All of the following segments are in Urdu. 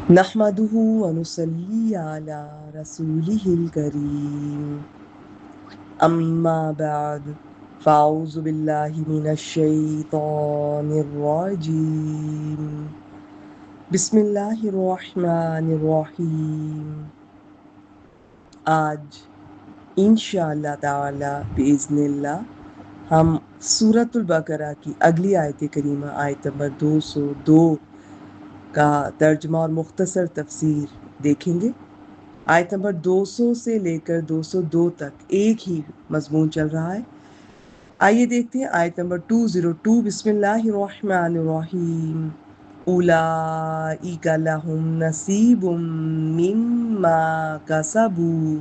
نحمده ونصلي على رسوله الكريم أما بعد فأعوذ بالله من الشيطان الرجيم بسم الله الرحمن الرحیم. آج انشاءاللہ تعالی بإذن اللہ ہم سورۃ البقرہ کی اگلی آیت کریمہ آیت نمبر 202 کا ترجمہ اور مختصر تفسیر دیکھیں گے. آیت نمبر 200 سے لے کر 202 تک ایک ہی مضمون چل رہا ہے. آئیے دیکھتے ہیں آیت نمبر 202. بسم اللہ الرحمن الرحیم. اولئک لہم نصیب مما کسبوا.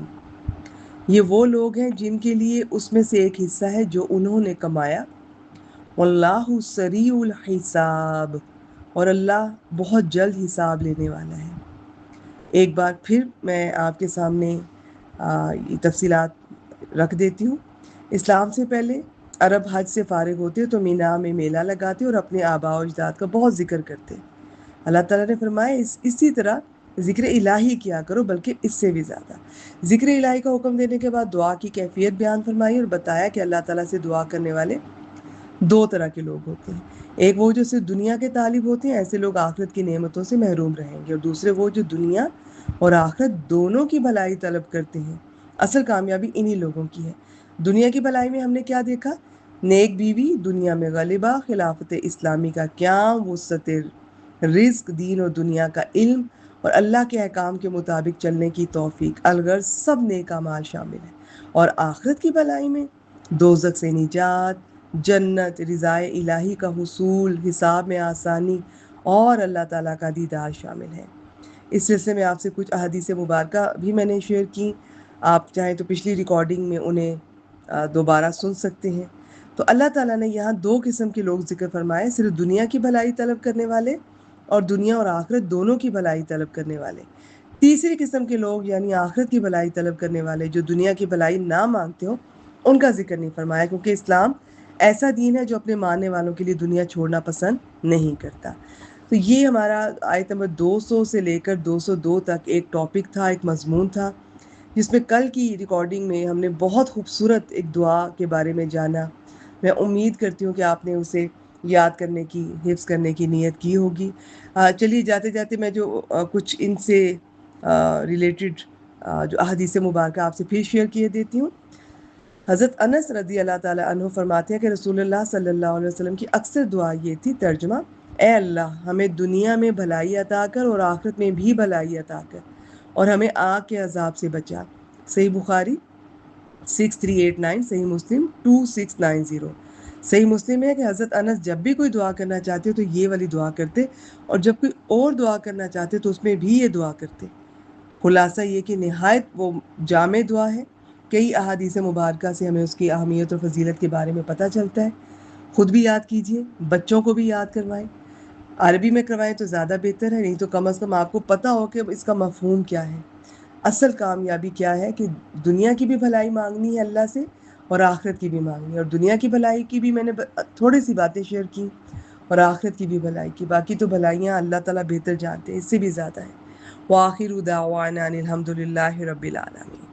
یہ وہ لوگ ہیں جن کے لیے اس میں سے ایک حصہ ہے جو انہوں نے کمایا. واللہ سریع الحساب. اور اللہ بہت جلد حساب لینے والا ہے. ایک بار پھر میں آپ کے سامنے یہ تفصیلات رکھ دیتی ہوں. اسلام سے پہلے عرب حج سے فارغ ہوتے تو مینا میں میلہ لگاتے اور اپنے آباء و اجداد کا بہت ذکر کرتے. اللہ تعالیٰ نے فرمایا اسی طرح ذکر الہی کیا کرو، بلکہ اس سے بھی زیادہ. ذکر الہی کا حکم دینے کے بعد دعا کی کیفیت بیان فرمائی اور بتایا کہ اللہ تعالیٰ سے دعا کرنے والے دو طرح کے لوگ ہوتے ہیں. ایک وہ جو صرف دنیا کے طالب ہوتے ہیں، ایسے لوگ آخرت کی نعمتوں سے محروم رہیں گے. اور دوسرے وہ جو دنیا اور آخرت دونوں کی بھلائی طلب کرتے ہیں. اصل کامیابی انہی لوگوں کی ہے. دنیا کی بھلائی میں ہم نے کیا دیکھا؟ نیک بیوی، دنیا میں غلبہ، خلافت اسلامی کا قیام، وسعت رزق، دین اور دنیا کا علم اور اللہ کے احکام کے مطابق چلنے کی توفیق. الغرض سب نیک اعمال شامل ہیں. اور آخرت کی بھلائی میں دوزخ سے نجات، جنت، رضائے الہی کا حصول، حساب میں آسانی اور اللہ تعالیٰ کا دیدار شامل ہے. اس سلسلے میں آپ سے کچھ احادیث مبارکہ بھی میں نے شیئر کی. آپ چاہیں تو پچھلی ریکارڈنگ میں انہیں دوبارہ سن سکتے ہیں. تو اللہ تعالیٰ نے یہاں دو قسم کے لوگ ذکر فرمائے: صرف دنیا کی بھلائی طلب کرنے والے اور دنیا اور آخرت دونوں کی بھلائی طلب کرنے والے. تیسری قسم کے لوگ یعنی آخرت کی بھلائی طلب کرنے والے جو دنیا کی بھلائی نہ مانگتے ہو، ان کا ذکر نہیں فرمایا، کیونکہ اسلام ایسا دین ہے جو اپنے ماننے والوں کے لیے دنیا چھوڑنا پسند نہیں کرتا. تو یہ ہمارا آیت نمبر 200 سے لے کر 202 تک ایک ٹاپک تھا، ایک مضمون تھا، جس میں کل کی ریکارڈنگ میں ہم نے بہت خوبصورت ایک دعا کے بارے میں جانا. میں امید کرتی ہوں کہ آپ نے اسے یاد کرنے کی، حفظ کرنے کی نیت کی ہوگی. چلیے جاتے جاتے میں جو کچھ ان سے ریلیٹڈ جو احادیث مبارکہ آپ سے پھر شیئر کیے دیتی ہوں. حضرت انس رضی اللہ تعالیٰ عنہ فرماتے ہیں کہ رسول اللہ صلی اللہ علیہ وسلم کی اکثر دعا یہ تھی. ترجمہ: اے اللہ، ہمیں دنیا میں بھلائی عطا کر اور آخرت میں بھی بھلائی عطا کر، اور ہمیں آگ کے عذاب سے بچا. صحیح بخاری 6389، صحیح مسلم 2690. صحیح مسلم میں ہے کہ حضرت انس جب بھی کوئی دعا کرنا چاہتے تو یہ والی دعا کرتے، اور جب کوئی اور دعا کرنا چاہتے تو اس میں بھی یہ دعا کرتے. خلاصہ یہ کہ نہایت وہ جامع دعا ہے. کئی احادیث مبارکہ سے ہمیں اس کی اہمیت اور فضیلت کے بارے میں پتہ چلتا ہے. خود بھی یاد کیجئے، بچوں کو بھی یاد کروائیں. عربی میں کروائیں تو زیادہ بہتر ہے، نہیں تو کم از کم آپ کو پتہ ہو کہ اس کا مفہوم کیا ہے. اصل کامیابی کیا ہے کہ دنیا کی بھی بھلائی مانگنی ہے اللہ سے اور آخرت کی بھی مانگنی ہے. اور دنیا کی بھلائی کی بھی میں نے تھوڑی سی باتیں شیئر کی، اور آخرت کی بھی بھلائی کی. باقی تو بھلائیاں اللہ تعالیٰ بہتر جانتے ہیں، اس سے بھی زیادہ ہے. وآخر دعوانا ان الحمد للہ رب العالمین.